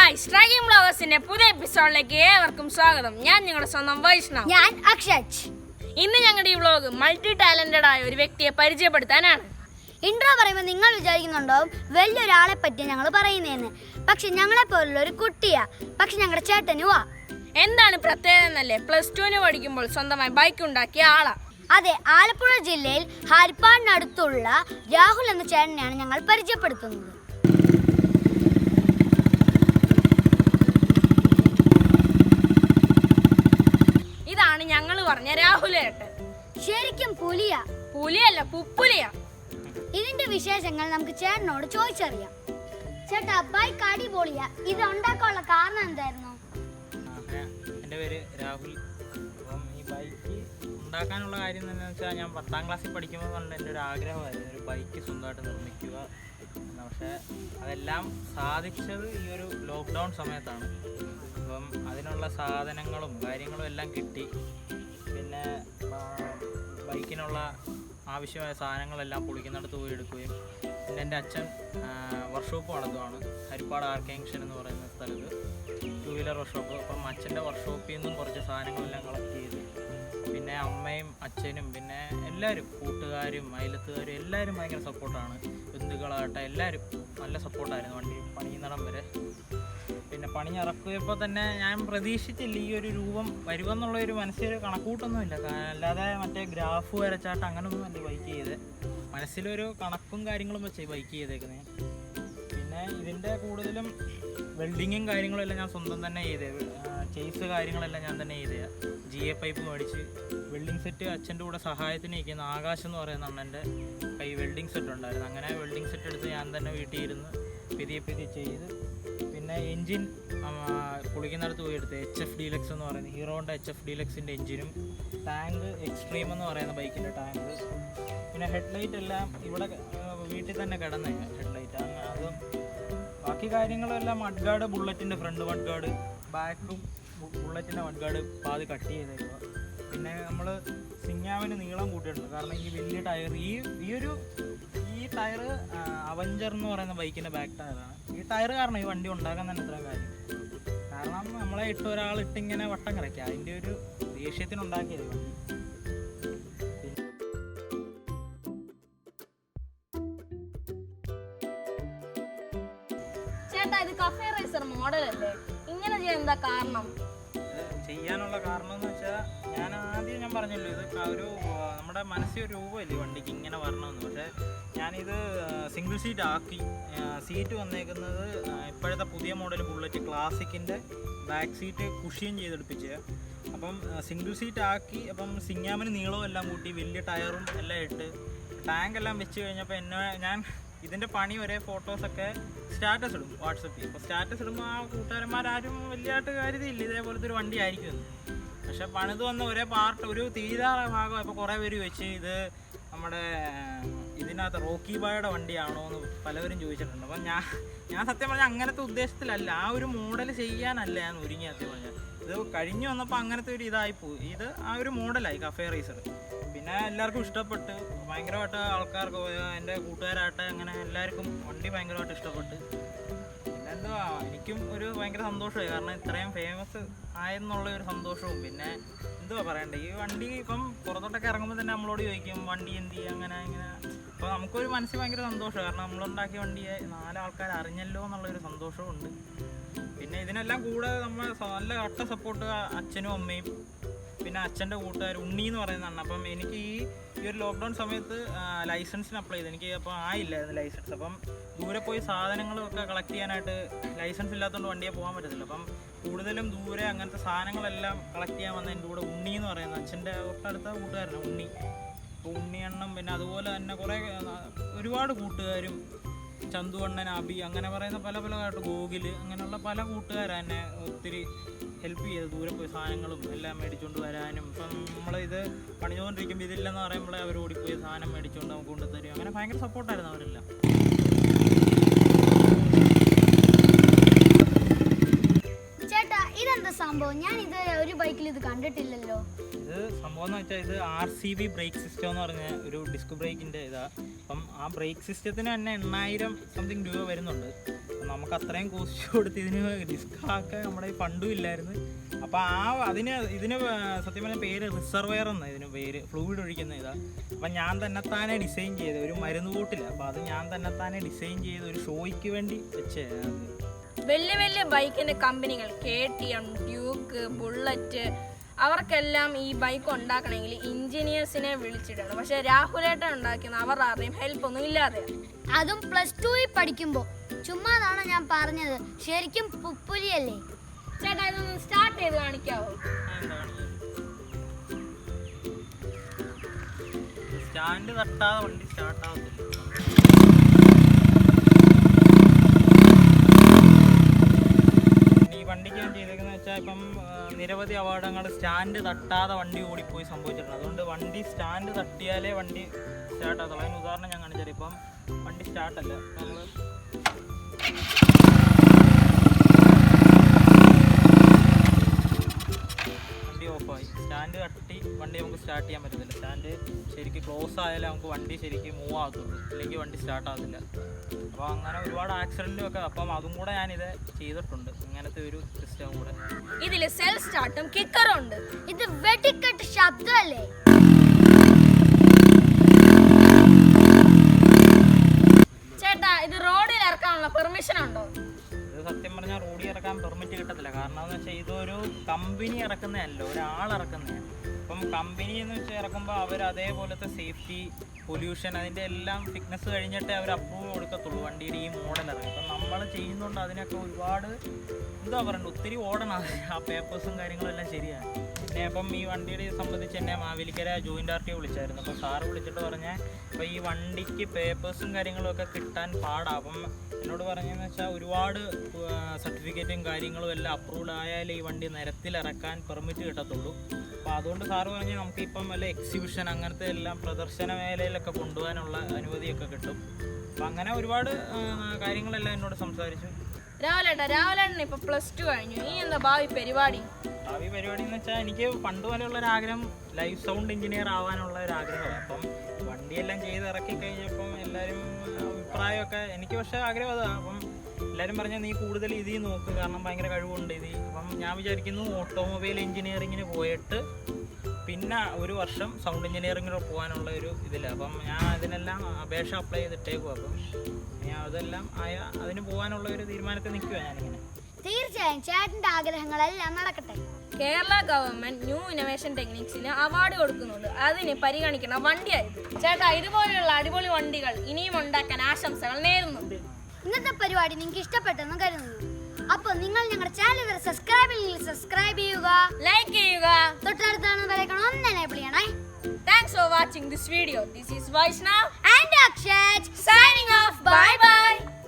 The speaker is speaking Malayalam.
ഹായ്, സ്ട്രൈക്കിംഗ് ബ്ലോഗേഴ്സിന്റെ പുതിയ എപ്പിസോഡിലേക്ക് ഏവർക്കും സ്വാഗതം. ഞാൻ നിങ്ങളുടെ സ്വന്തം വൈഷ്ണവ്. ഞാൻ അക്ഷയ്. ഇന്ന് ഞങ്ങളുടെ ഈ വ്ലോഗ് മൾട്ടി ടാലന്റഡ് ആയ ഒരു വ്യക്തിയെ പരിചയപ്പെടുത്താനാണ്. ഇൻട്രോ പറയുമ്പോൾ നിങ്ങൾ വിചാരിക്കുന്നുണ്ടാവും വലിയൊരാളെ പറ്റി ഞങ്ങൾ പറയുന്നതെന്ന്. പക്ഷെ ഞങ്ങളെ പോലുള്ള ഒരു കുട്ടിയാ. പക്ഷെ ഞങ്ങളുടെ ചേട്ടനുവാ. എന്താണ് പ്രത്യേകത എന്നല്ലേ, +2 പഠിക്കുമ്പോൾ സ്വന്തമായി ബൈക്ക് ഉണ്ടാക്കിയ ആളാ. അതെ, ആലപ്പുഴ ജില്ലയിൽ ഹരിപ്പാടിനടുത്തുള്ള രാഹുൽ എന്ന ചേട്ടനെയാണ് ഞങ്ങൾ പരിചയപ്പെടുത്തുന്നത്. ഇതാണ് ഞങ്ങൾ പറഞ്ഞ രാഹുലേട്ടൻ. ശരിക്കും പുലിയാ. പുലിയല്ല, പുപ്പുലിയാ. ഇതിന്റെ വിശേഷങ്ങൾ നമുക്ക് ചേട്ടനോട് ചോദിച്ചറിയാം. ചേട്ടാ, ബൈക്ക് അടിപൊളിയാ. ഇത് ഉണ്ടാക്കാനുള്ള കാരണം എന്തായിരുന്നു? എൻ്റെ പേര് രാഹുൽ. അപ്പം ഈ ബൈക്ക് ഉണ്ടാക്കാനുള്ള കാര്യം എന്താണെന്ന് വെച്ചാൽ, ഞാൻ 10ാം ക്ലാസ്സിൽ പഠിക്കുമ്പോൾ കൊണ്ട് എൻ്റെ ഒരു ആഗ്രഹമായിരുന്നു ഒരു ബൈക്ക് സ്വന്തമായിട്ട് നിർമ്മിക്കുക എന്ന്. പക്ഷേ അതെല്ലാം സാധിച്ചത് ഈ ഒരു ലോക്ക്ഡൗൺ സമയത്താണ്. അപ്പം അതിനുള്ള സാധനങ്ങളും കാര്യങ്ങളും എല്ലാം കിട്ടി. പിന്നെ ബൈക്കിനുള്ള ആവശ്യമായ സാധനങ്ങളെല്ലാം പൊളിക്കുന്നിടത്ത് പോയി എടുക്കുകയും, പിന്നെ എൻ്റെ അച്ഛൻ വർക്ക്ഷോപ്പ് നടത്തുകയാണ് ഹരിപ്പാട് ആർക്കേങ്ഷൻ എന്ന് പറയുന്ന സ്ഥലത്ത്, 2 വീലർ വർക്ക്ഷോപ്പ്. അപ്പം അച്ഛൻ്റെ വർക്ക്ഷോപ്പിൽ നിന്നും കുറച്ച് സാധനങ്ങളെല്ലാം കളക്ട് ചെയ്ത്, പിന്നെ അമ്മയും അച്ഛനും പിന്നെ എല്ലാവരും, കൂട്ടുകാരും അയലത്തുകാരും എല്ലാവരും ഭയങ്കര സപ്പോർട്ടാണ്. ബന്ധുക്കളാകട്ടെ എല്ലാവരും നല്ല സപ്പോർട്ടായിരുന്നു വണ്ടി പണിയുന്നിടം വരെ. പിന്നെ പണിയിറക്കിയപ്പോൾ തന്നെ ഞാൻ പ്രതീക്ഷിച്ചില്ല ഈ ഒരു രൂപം വരുമെന്നുള്ളൊരു മനസ്സിൽ കണക്കൂട്ടൊന്നുമില്ല. അല്ലാതെ മറ്റേ ഗ്രാഫ് വരച്ചാട്ട് അങ്ങനെയൊന്നും അല്ല ബൈക്ക് ചെയ്ത്, മനസ്സിലൊരു കണക്കും കാര്യങ്ങളും വെച്ച് ബൈക്ക് ചെയ്തേക്കുന്നത്. പിന്നെ ഇതിൻ്റെ കൂടുതലും വെൽഡിങ്ങും കാര്യങ്ങളും എല്ലാം ഞാൻ സ്വന്തം തന്നെ ചെയ്തത്. ചേസ് കാര്യങ്ങളെല്ലാം ഞാൻ തന്നെ ചെയ്തത്. GA പൈപ്പ് മേടിച്ച് വെൽഡിങ് സെറ്റ് അച്ഛൻ്റെ കൂടെ സഹായത്തിന് ഇരിക്കുന്ന ആകാശ് എന്ന് പറയുന്ന അണ്ണൻ്റെ കൈ വെൽഡിങ് സെറ്റ് ഉണ്ടായിരുന്നു. അങ്ങനെ വെൽഡിങ് സെറ്റ് എടുത്ത് ഞാൻ തന്നെ വീട്ടിൽ ഇരുന്ന് പിതിയെ ചെയ്ത്. പിന്നെ എൻജിൻ പൊളിക്കുന്നിടത്ത് പോയി എടുത്ത് HF ഡീലക്സ് എന്ന് പറയുന്നത്, ഹീറോൻ്റെ HF ഡീലക്സിൻ്റെ എൻജിനും, ടാങ്ക് എക്സ്ട്രീം എന്ന് പറയുന്ന ബൈക്കിൻ്റെ ടാങ്ക്, പിന്നെ ഹെഡ്ലൈറ്റ് എല്ലാം ഇവിടെ വീട്ടിൽ തന്നെ കിടന്ന ഹെഡ്ലൈറ്റ്. അതും ബാക്കി കാര്യങ്ങളെല്ലാം മഡ് ഗാർഡ്, ബുള്ളറ്റിൻ്റെ ഫ്രണ്ട് മഡ് ഗാർഡ്, ബാക്കും ബുള്ളറ്റിൻ്റെ മഡ് ഗാർഡ് പാതി കട്ട് ചെയ്തേക്കുക. പിന്നെ നമ്മൾ സിങ്ങാവിന് നീളം കൂട്ടിയിട്ടുണ്ട്. കാരണം ഈ വലിയ ടയർ, ഈ ടയർ അവഞ്ചർ എന്ന് പറയുന്ന ബൈക്കിൻ്റെ ബാക്ക് ടയറാണ്. ഈ ടയർ കാരണം ഈ വണ്ടി ഉണ്ടാക്കാൻ തന്നെ ഇത്രയും കാര്യം. കാരണം നമ്മളെ ഒരാളിട്ടിങ്ങനെ വട്ടം കറക്കുക, അതിൻ്റെ ഒരു ദേഷ്യത്തിനുണ്ടാക്കിയത് വണ്ടി. ചേട്ടാ, ഇത് കഫേ റേസർ മോഡലല്ലേ, ഇങ്ങനെ ചെയ്യാൻ എന്താ കാരണം? ചെയ്യാനുള്ള കാരണം എന്ന് വെച്ചാൽ, ഞാൻ പറഞ്ഞല്ലോ, ഇത് ഒരു നമ്മുടെ മനസ്സിൽ ഒരു രൂപമില്ലേ വണ്ടിക്ക് ഇങ്ങനെ വരണമെന്ന്. പക്ഷേ ഞാനിത് സിംഗിൾ സീറ്റ് ആക്കി. സീറ്റ് വന്നേക്കുന്നത് ഇപ്പോഴത്തെ പുതിയ മോഡൽ ബുള്ളറ്റ് ക്ലാസിക്കിൻ്റെ ബാക്ക് സീറ്റ് കുഷിയും ചെയ്തെടുപ്പിച്ച്. അപ്പം സിംഗിൾ സീറ്റ് ആക്കി. അപ്പം സിങ്ങാമിന് നീളവും എല്ലാം കൂട്ടി, വലിയ ടയറും എല്ലാം ഇട്ട്, ടാങ്ക് എല്ലാം വെച്ച് കഴിഞ്ഞപ്പോൾ ഞാൻ ഇതിൻ്റെ പണി ഒരേ ഫോട്ടോസൊക്കെ സ്റ്റാറ്റസ് ഇടും വാട്സപ്പിൽ. അപ്പോൾ സ്റ്റാറ്റസ് ഇടുമ്പോൾ ആ കൂട്ടുകാരന്മാരാരും വലിയതായിട്ട് കരുതിയില്ല ഇതേപോലത്തെ ഒരു വണ്ടി ആയിരിക്കുമെന്ന്. പക്ഷെ പണിത് വന്ന ഒരേ പാർട്ട്, ഒരു തീരാറ ഭാഗം ഇപ്പോൾ കുറേ പേര് വെച്ച് ഇത് നമ്മുടെ ഇതിനകത്ത് റോക്കി ബായുടെ വണ്ടിയാണോ എന്ന് പലവരും ചോദിച്ചിട്ടുണ്ട്. അപ്പം ഞാൻ സത്യം പറഞ്ഞാൽ അങ്ങനത്തെ ഉദ്ദേശത്തിലല്ല, ആ ഒരു മോഡൽ ചെയ്യാനല്ല ഞാൻ ഒരുങ്ങി. സത്യം പറഞ്ഞാൽ ഇത് കഴിഞ്ഞ് വന്നപ്പോൾ അങ്ങനത്തെ ഒരു ഇതായിപ്പോയി. ഇത് ആ ഒരു മോഡലായി കഫേ റേസർ. പിന്നെ എല്ലാവർക്കും ഇഷ്ടപ്പെട്ട്, ഭയങ്കരമായിട്ട് ആൾക്കാർക്ക്, എൻ്റെ കൂട്ടുകാരായിട്ട് അങ്ങനെ എല്ലാവർക്കും വണ്ടി ഭയങ്കരമായിട്ട് ഇഷ്ടപ്പെട്ട്. പിന്നെ എന്തുവാ, എനിക്കും ഒരു ഭയങ്കര സന്തോഷമായി. കാരണം ഇത്രയും ഫേമസ് ആയെന്നുള്ള ഒരു സന്തോഷവും. പിന്നെ എന്തുവാ പറയണ്ടേ, ഈ വണ്ടി ഇപ്പം പുറത്തോട്ടൊക്കെ ഇറങ്ങുമ്പോൾ തന്നെ നമ്മളോട് ചോദിക്കും വണ്ടി എന്ത് ചെയ്യും അങ്ങനെ ഇങ്ങനെ. അപ്പോൾ നമുക്കൊരു മനസ്സിൽ ഭയങ്കര സന്തോഷം. കാരണം നമ്മളുണ്ടാക്കിയ വണ്ടിയെ 4 ആൾക്കാർ അറിഞ്ഞല്ലോ എന്നുള്ളൊരു സന്തോഷവും ഉണ്ട്. പിന്നെ ഇതിനെല്ലാം കൂടെ നമ്മൾ നല്ല കട്ട സപ്പോർട്ട് അച്ഛനും അമ്മയും, പിന്നെ അച്ഛൻ്റെ കൂട്ടുകാർ ഉണ്ണി എന്ന് പറയുന്നതാണ്. അപ്പം എനിക്ക് ഈ ഒരു ലോക്ക്ഡൗൺ സമയത്ത് ലൈസൻസിന് അപ്ലൈ ചെയ്ത്, എനിക്ക് അപ്പോൾ ആയില്ലായിരുന്നു ലൈസൻസ്. അപ്പം ദൂരെ പോയി സാധനങ്ങളൊക്കെ കളക്ട് ചെയ്യാനായിട്ട് ലൈസൻസ് ഇല്ലാത്തതുകൊണ്ട് വണ്ടിയെ പോകാൻ പറ്റത്തില്ല. അപ്പം കൂടുതലും ദൂരെ അങ്ങനത്തെ സാധനങ്ങളെല്ലാം കളക്ട് ചെയ്യാൻ വന്ന എൻ്റെ കൂടെ ഉണ്ണി എന്ന് പറയുന്ന അച്ഛൻ്റെ തൊട്ടടുത്ത കൂട്ടുകാരനാണ് ഉണ്ണി. അപ്പോൾ ഉണ്ണിയണ്ണം, പിന്നെ അതുപോലെ തന്നെ ഒരുപാട് കൂട്ടുകാരും, ചന്തു അണ്ണൻ, അബി, അങ്ങനെ പറയുന്ന പല ഗോകുല്, അങ്ങനെയുള്ള പല കൂട്ടുകാരെന്നെ ഒത്തിരി ഹെൽപ്പ് ചെയ്ത് ദൂരെ പോയി സാധനങ്ങളും എല്ലാം മേടിച്ചുകൊണ്ട് വരാനും. ഇപ്പം നമ്മളിത് പണിതുകൊണ്ടിരിക്കുമ്പോൾ ഇതില്ലെന്ന് പറയുമ്പോൾ അവർ ഓടിപ്പോയി സാധനം മേടിച്ചുകൊണ്ട് നമുക്ക് കൊണ്ടുതരും. അങ്ങനെ ഭയങ്കര സപ്പോർട്ടായിരുന്നു അവരെല്ലാം. ചേട്ടാ, ഇതെന്താ സംഭവം? ഞാൻ ഇത് ഒരു ബൈക്കിൽ ഇത് കണ്ടിട്ടില്ലല്ലോ. ഇത് സംഭവം എന്ന് വെച്ചാൽ, ഇത് RCB ബ്രേക്ക് സിസ്റ്റം എന്ന് പറഞ്ഞ ഒരു ഡിസ്ക് ബ്രേക്കിൻ്റെ ഇതാണ്. അപ്പം ആ ബ്രേക്ക് സിസ്റ്റത്തിന് തന്നെ 8000 സംതിങ് രൂപ വരുന്നുണ്ട്. നമുക്ക് അത്രയും കോസ്റ്റ് കൊടുത്ത് ഇതിന് ഡിസ്കാക്കാൻ നമ്മുടെ ഫണ്ടും ഇല്ലായിരുന്നു. അപ്പോൾ ഇതിന് സത്യം പറഞ്ഞ പേര് റിസർവെയർ എന്ന ഇതിന് പേര്, ഫ്ലൂയിഡ് ഒഴിക്കുന്ന ഇതാണ്. അപ്പം ഞാൻ തന്നെത്താനെ ഡിസൈൻ ചെയ്ത ഒരു മരുന്ന് കൂട്ടില്ല, അപ്പോൾ അത് ഞാൻ തന്നെത്താനെ ഡിസൈൻ ചെയ്ത് ഒരു ഷോയ്ക്ക് വേണ്ടി വെച്ചേ. വലിയ വലിയ ബൈക്കിൻ്റെ കമ്പനികൾ KTM, ഡ്യൂക്ക്, ബുള്ളറ്റ് അവർക്കെല്ലാം ഈ ബൈക്ക് ഉണ്ടാക്കണമെങ്കിൽ എഞ്ചിനീയേഴ്സിനെ വിളിച്ചിട്ടാണ്. പക്ഷെ രാഹുലേട്ടൻ ഉണ്ടാക്കുന്ന അവർ ആരുടെയും ഹെൽപ്പൊന്നും ഇല്ലാതെ, അതും +2 പഠിക്കുമ്പോൾ. ചുമ്മാതാണ് ഞാൻ പറഞ്ഞത്, ശരിക്കും പുപ്പുലിയല്ലേ. ചേട്ടാ ഇതൊന്ന് സ്റ്റാർട്ട് ചെയ്ത് കാണിക്കാവോ? സ്റ്റാൻഡ് തട്ടാതെ വണ്ടി സ്റ്റാർട്ട് ആവത്തില്ല. ഈ വണ്ടിക്ക് ഞാൻ ചെയ്തേക്കുന്നത് വെച്ചാൽ ഇപ്പം നിരവധി അപകടങ്ങൾ സ്റ്റാൻഡ് തട്ടാതെ വണ്ടി ഓടിപ്പോയി സംഭവിച്ചിട്ടുണ്ട്. അതുകൊണ്ട് വണ്ടി സ്റ്റാൻഡ് തട്ടിയാലേ വണ്ടി സ്റ്റാർട്ട് ആകത്തുള്ളൂ. അതിന് ഉദാഹരണം ഞാൻ കാണിച്ചാൽ ഇപ്പം വണ്ടി സ്റ്റാർട്ടല്ല, നമ്മൾ വണ്ടി ഓഫായി, സ്റ്റാൻഡ് തട്ടി വണ്ടി നമുക്ക് സ്റ്റാർട്ട് ചെയ്യാൻ പറ്റത്തില്ല. സ്റ്റാൻഡ് ശരിക്കും ക്ലോസ് ആയാലേ നമുക്ക് വണ്ടി ശരിക്കും മൂവ് ആകത്തുള്ളൂ, അല്ലെങ്കിൽ വണ്ടി സ്റ്റാർട്ട് ആകത്തില്ല. അപ്പോൾ അങ്ങനെ ഒരുപാട് ആക്സിഡൻറ്റും ഒക്കെ, അപ്പം അതും കൂടെ ഞാനിത് ചെയ്തിട്ടുണ്ട്, ഇങ്ങനത്തെ ഒരു സിസ്റ്റം കൂടെ. ഇതിൽ സെൽഫ് സ്റ്റാർട്ടും കിക്കറും ഉണ്ട്. ഇത് വെടിക്കെട്ട് ശബ്ദമല്ലേ? ചേട്ടാ ഇത് റോഡിൽ ഇറക്കാനുള്ള പെർമിഷൻ ഉണ്ടോ? ഇത് സത്യം പറഞ്ഞാൽ റോഡിൽ ഇറക്കാൻ പെർമിറ്റ് കിട്ടത്തില്ല. കാരണം എന്ന് വെച്ചാൽ ഇതൊരു കമ്പനി ഇറക്കുന്നതല്ല, ഒരാൾ ഇറക്കുന്നതാണ്. അപ്പം കമ്പനി എന്ന് വെച്ചാൽ ഇറക്കുമ്പോൾ അവർ അതേപോലത്തെ സേഫ്റ്റി, പൊല്യൂഷൻ, അതിൻ്റെ എല്ലാം ഫിറ്റ്നസ് കഴിഞ്ഞിട്ടേ അവർ അപ്രൂവ് കൊടുക്കത്തുള്ളൂ വണ്ടിയുടെ ഈ മോഡൽ ഇറങ്ങി. അപ്പം നമ്മൾ ചെയ്യുന്നതുകൊണ്ട് അതിനൊക്കെ ഒരുപാട് എന്താ പറയണ്ട, ഒത്തിരി ഓടണം ആ പേപ്പേഴ്സും കാര്യങ്ങളും എല്ലാം ശരിയാണ്. പിന്നെ അപ്പം ഈ വണ്ടിയുടെ സംബന്ധിച്ച് എന്നെ മാവേലിക്കര ജോയിൻ്റ് RTO വിളിച്ചായിരുന്നു. അപ്പോൾ സാറ് വിളിച്ചിട്ട് പറഞ്ഞാൽ അപ്പോൾ ഈ വണ്ടിക്ക് പേപ്പേഴ്സും കാര്യങ്ങളും ഒക്കെ കിട്ടാൻ പാടാണ്. അപ്പം എന്നോട് പറഞ്ഞതെന്ന് വെച്ചാൽ ഒരുപാട് സർട്ടിഫിക്കറ്റും കാര്യങ്ങളും എല്ലാം അപ്രൂവ്ഡ് ആയാലേ ഈ വണ്ടി നിരത്തിലിറക്കാൻ പെർമിറ്റ് കിട്ടത്തുള്ളൂ. അപ്പോൾ അതുകൊണ്ട് സാറ് പറഞ്ഞ് നമുക്കിപ്പം വല്ല എക്സിബിഷൻ അങ്ങനത്തെ എല്ലാം പ്രദർശന മേഖലയിലൊക്കെ കൊണ്ടുപോകാനുള്ള അനുമതിയൊക്കെ കിട്ടും. അപ്പം അങ്ങനെ ഒരുപാട് കാര്യങ്ങളെല്ലാം എന്നോട് സംസാരിച്ചു. രാഹുലേട്ടൻ ഇപ്പോൾ +2 കഴിഞ്ഞു, ഈ എന്താ ഭാവി പരിപാടി? ഭാവി പരിപാടി എന്ന് വെച്ചാൽ എനിക്ക് പണ്ട് പോലെയുള്ളൊരാഗ്രഹം ലൈവ് സൗണ്ട് എഞ്ചിനീയർ ആവാനുള്ള ഒരു ആഗ്രഹമാണ്. അപ്പം വണ്ടിയെല്ലാം ചെയ്ത് ഇറക്കി കഴിഞ്ഞപ്പം എല്ലാവരും അഭിപ്രായമൊക്കെ, എനിക്ക് പക്ഷേ ആഗ്രഹം അതാണ്. അപ്പം എല്ലാവരും പറഞ്ഞാൽ നീ കൂടുതൽ ഇതിൽ നോക്ക്, കാരണം ഭയങ്കര കഴിവുണ്ട് ഇതിൽ. അപ്പം ഞാൻ വിചാരിക്കുന്നു ഓട്ടോമൊബൈൽ എഞ്ചിനീയറിങ്ങിന് പോയിട്ട് പിന്നെ ഒരു വർഷം സൗണ്ട് എഞ്ചിനീയറിങ്ങിന് പോകാനുള്ള ഒരു ഇതില്ല. അപ്പം ഞാൻ അതിനെല്ലാം അപേക്ഷ അപ്ലൈ ചെയ്തിട്ടേക്കും. അപ്പം ഞാൻ അതെല്ലാം അതിന് പോകാനുള്ള ഒരു തീരുമാനത്തിൽ നിൽക്കുക ഞാനിങ്ങനെ. തീർച്ചയായും ചേട്ടൻ്റെ ആഗ്രഹങ്ങളെല്ലാം നടക്കട്ടെ. കേരള ഗവൺമെന്റ് ന്യൂ ഇന്നോവേഷൻ ടെക്നിക്സിന് അവാർഡ് കൊടുക്കുന്നുണ്ട്, അതിന് പരിഗണിക്കുന്ന വണ്ടിയായിരുന്നു. ചേട്ടാ ഇതുപോലെയുള്ള അടിപൊളി വണ്ടികൾ ഇനിയും ഉണ്ടാക്കാൻ ആശംസകൾ നേരുന്നുണ്ട്. ഇന്നത്തെ പരിപാടി നിങ്ങൾക്ക് ഇഷ്ടപ്പെട്ടെന്ന് കരുതുന്നു. അപ്പോൾ നിങ്ങൾ ഞങ്ങളുടെ ചാനൽ സബ്സ്ക്രൈബ് ചെയ്യുക, ലൈക്ക് ചെയ്യുക, തൊട്ടടുത്താണ് ബെലൈക്കൺ ഒന്ന് എനേബിൾ ചെയ്യണേ. Thanks for watching this video. This is Vaishnav and Akshay signing off. Bye bye.